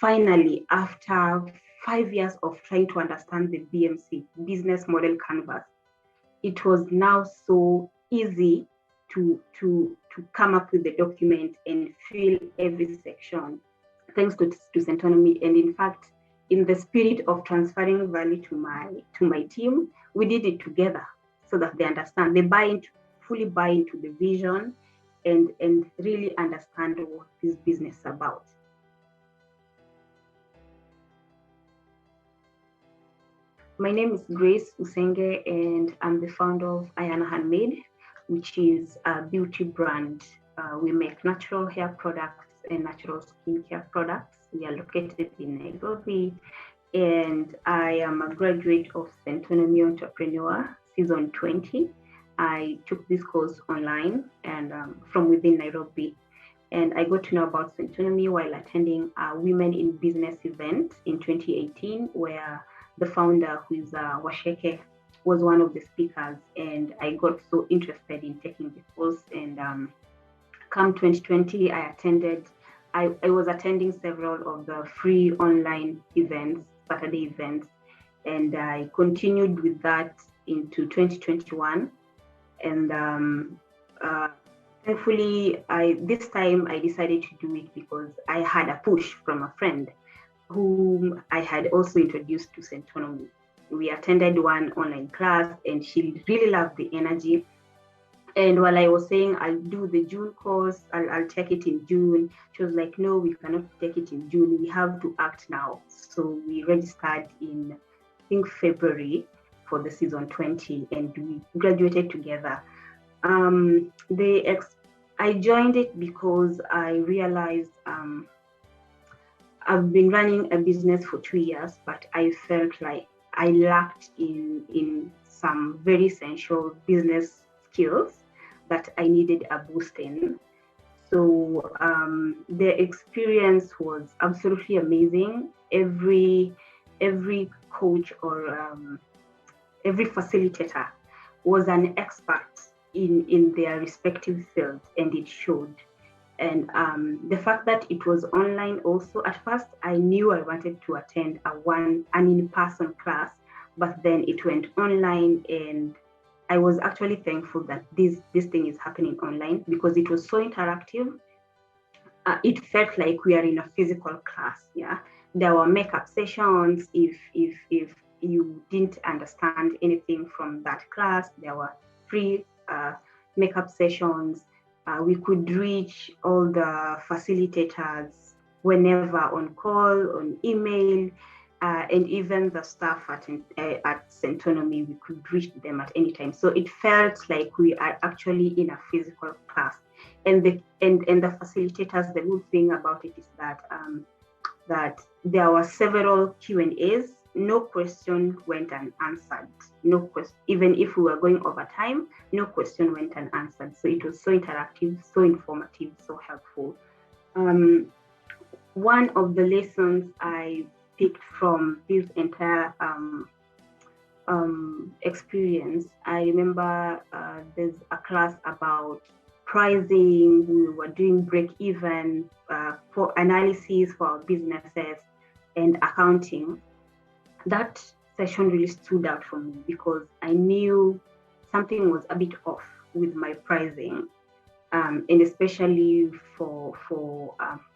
finally, after 5 years of trying to understand the BMC, business model canvas, it was now so easy to come up with the document and fill every section, thanks to Centonomy. And in fact, in the spirit of transferring value to my team, we did it together so that they understand, they fully buy into the vision and really understand what this business is about. My name is Grace Ussenge, and I'm the founder of AYANNA HANDMADE, which is a beauty brand. We make natural hair products and natural skincare products. We are located in Nairobi, and I am a graduate of Centonomy Entrepreneur Season 20. I took this course online and from within Nairobi, and I got to know about Centonomy while attending a Women in Business event in 2018, where the founder, who is Washeke, was one of the speakers, and I got so interested in taking the course. And come 2020, I was attending several of the free online events, Saturday events, and I continued with that into 2021. And thankfully, this time I decided to do it because I had a push from a friend whom I had also introduced to Centonomy. We attended one online class and she really loved the energy. And while I was saying, I'll do the June course, I'll take it in June, she was like, no, we cannot take it in June. We have to act now. So we registered in, I think, February for the season 20, and we graduated together. I joined it because I realized I've been running a business for 2 years, but I felt like I lacked in some very essential business skills that I needed a boost in. So the experience was absolutely amazing. Every coach or every facilitator was an expert in their respective fields, and it showed. And the fact that it was online also, at first I knew I wanted to attend an in-person class, but then it went online, and I was actually thankful that this thing is happening online because it was so interactive. It felt like we are in a physical class. Yeah, there were makeup sessions. If you didn't understand anything from that class, there were free makeup sessions. We could reach all the facilitators whenever on call, on email, and even the staff at Centonomy, we could reach them at any time. So it felt like we are actually in a physical class. And the facilitators, the good thing about it is that there were several Q&As. No question went unanswered. No question, even if we were going over time, no question went unanswered. So it was so interactive, so informative, so helpful. One of the lessons I picked from this entire experience, I remember there's a class about pricing. We were doing break-even for analysis for our businesses and accounting. That session really stood out for me because I knew something was a bit off with my pricing, and especially for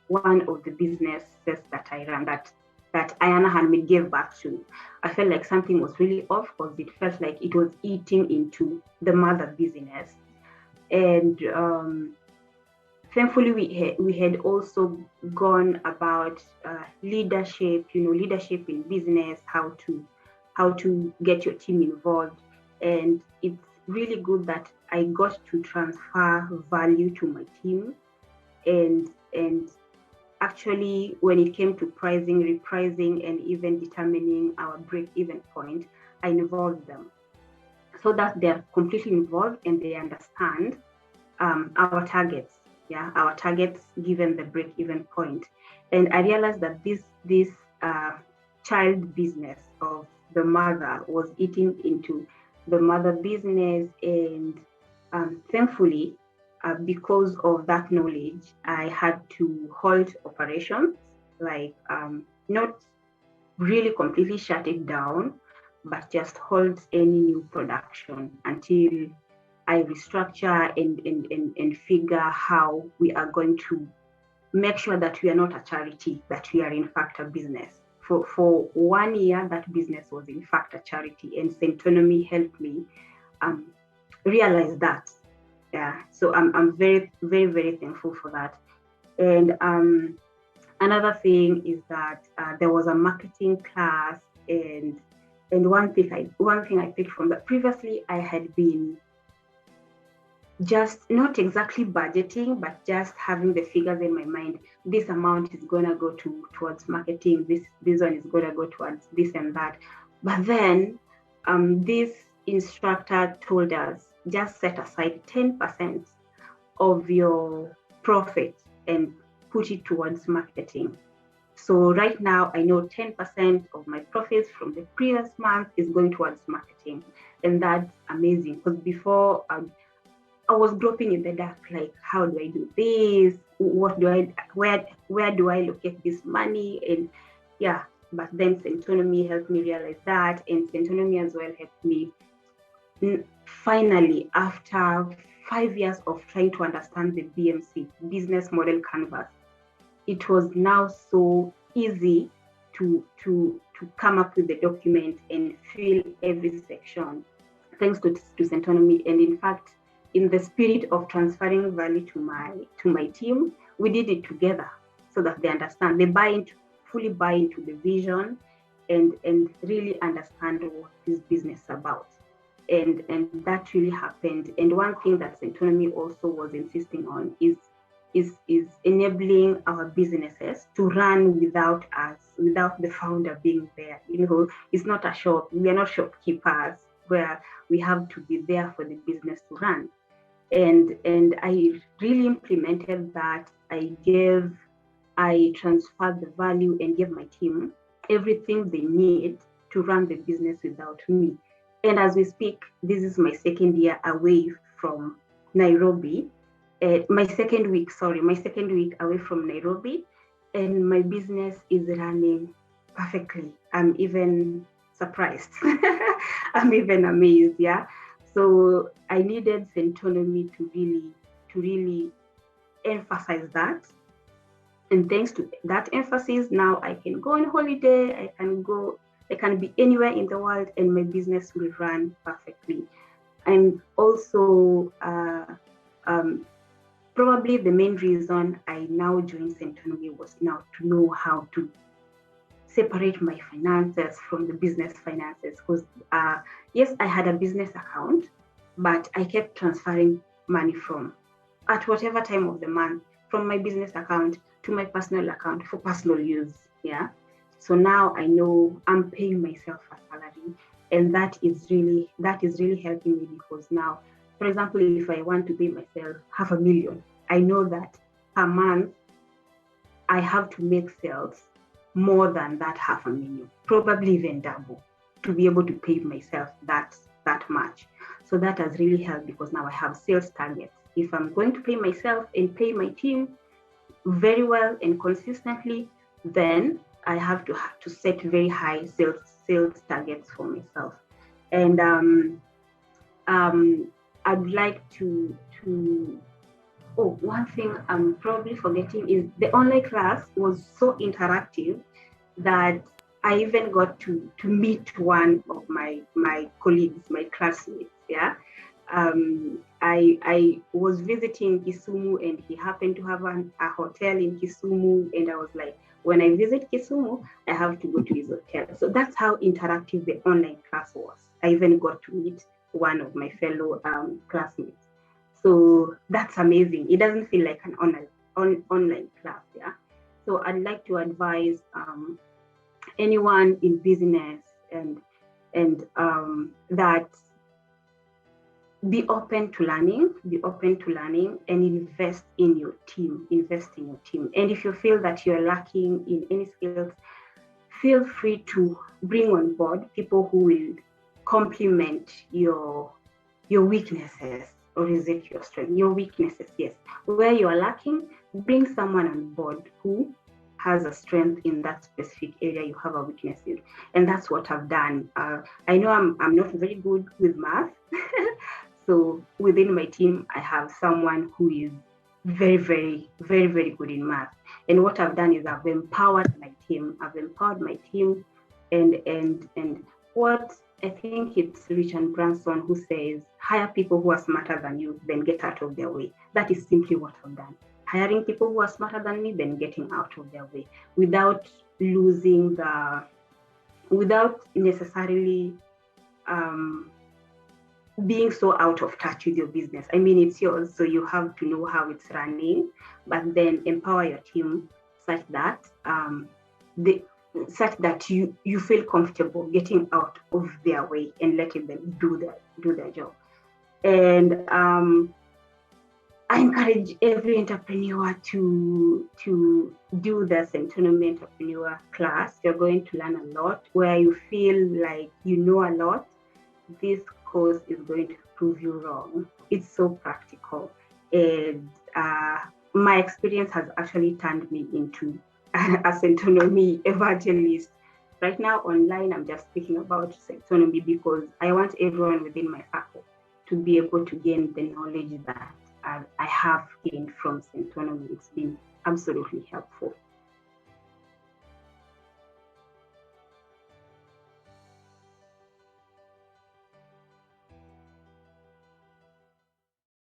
one of the businesses that I ran, that AYANNA HANDMADE gave back to. I felt like something was really off because it felt like it was eating into the mother business. And thankfully, we had also gone about leadership, leadership in business, how to get your team involved. And it's really good that I got to transfer value to my team. And actually, when it came to pricing, repricing, and even determining our break-even point, I involved them so that they're completely involved and they understand our targets. Yeah, our targets given the break-even point. And I realized that this child business of the mother was eating into the mother business, and thankfully, because of that knowledge, I had to halt operations like not really completely shut it down, but just hold any new production until I restructure and figure how we are going to make sure that we are not a charity, that we are in fact a business. For 1 year, that business was in fact a charity, and Centonomy helped me realize that. Yeah, so I'm very, very, very thankful for that. And another thing is that there was a marketing class, and one thing I picked from that. Previously, I had been just not exactly budgeting, but just having the figures in my mind. This amount is gonna go towards marketing. This one is gonna go towards this and that. But then this instructor told us, just set aside 10% of your profit and put it towards marketing. So right now, I know 10% of my profits from the previous month is going towards marketing, and that's amazing. Because before, I was groping in the dark, like, how do I do this? What do I? Where do I locate this money? And yeah, but then Centonomy helped me realize that, and Centonomy as well helped me finally, after 5 years of trying to understand the BMC, business model canvas, it was now so easy to come up with the document and fill every section, thanks to Centonomy. And in fact, in the spirit of transferring value to my team, we did it together so that they understand, they fully buy into the vision and really understand what this business is about. And that really happened. And one thing that Centonomy also was insisting on is enabling our businesses to run without us, without the founder being there. It's not a shop. We are not shopkeepers where we have to be there for the business to run. And I really implemented that. I transferred the value and gave my team everything they need to run the business without me. And as we speak, this is my second year away from Nairobi. My second week away from Nairobi, and my business is running perfectly. I'm even surprised. I'm even amazed. Yeah. So I needed Centonomy to really emphasize that. And thanks to that emphasis, now I can go on holiday. I can be anywhere in the world, and my business will run perfectly. And also, probably the main reason I now joined Centonomy was now to know how to separate my finances from the business finances. Because yes, I had a business account, but I kept transferring money at whatever time of the month, from my business account to my personal account for personal use. Yeah. So now I know I'm paying myself a salary, and that is really helping me, because now, for example, if I want to pay myself $500,000, I know that per month I have to make sales more than that $500,000, probably even double, to be able to pay myself that much. So that has really helped, because now I have sales targets. If I'm going to pay myself and pay my team very well and consistently, then I have to set very high sales targets for myself. And I'd like to one thing I'm probably forgetting is the online class was so interactive that I even got to meet one of my colleagues, my classmates. Yeah. I was visiting Kisumu, and he happened to have a hotel in Kisumu, and I was like, when I visit Kisumu, I have to go to his hotel. So that's how interactive the online class was. I even got to meet one of my fellow classmates. So that's amazing. It doesn't feel like an online class. Yeah. So I'd like to advise anyone in business and that be open to learning, and invest in your team. And if you feel that you're lacking in any skills, feel free to bring on board people who will complement your weaknesses, or is it your strength? Your weaknesses, yes. Where you are lacking, bring someone on board who has a strength in that specific area you have a weakness in. And that's what I've done. I know I'm not very good with math. So within my team, I have someone who is very, very, very, very good in math. And what I've done is I've empowered my team. And what I think it's Richard Branson who says, hire people who are smarter than you, then get out of their way. That is simply what I've done. Hiring people who are smarter than me, then getting out of their way without necessarily being so out of touch with your business. I mean, it's yours, so you have to know how it's running, but then empower your team such that you feel comfortable getting out of their way and letting them do their job. And I encourage every entrepreneur to do the Centonomy Entrepreneur class. You're going to learn a lot. Where you feel like you know a lot, this course is going to prove you wrong. It's so practical. And my experience has actually turned me into a Centonomy evangelist. Right now online, I'm just speaking about Centonomy because I want everyone within my circle to be able to gain the knowledge that I have gained from Centonomy. It's been absolutely helpful.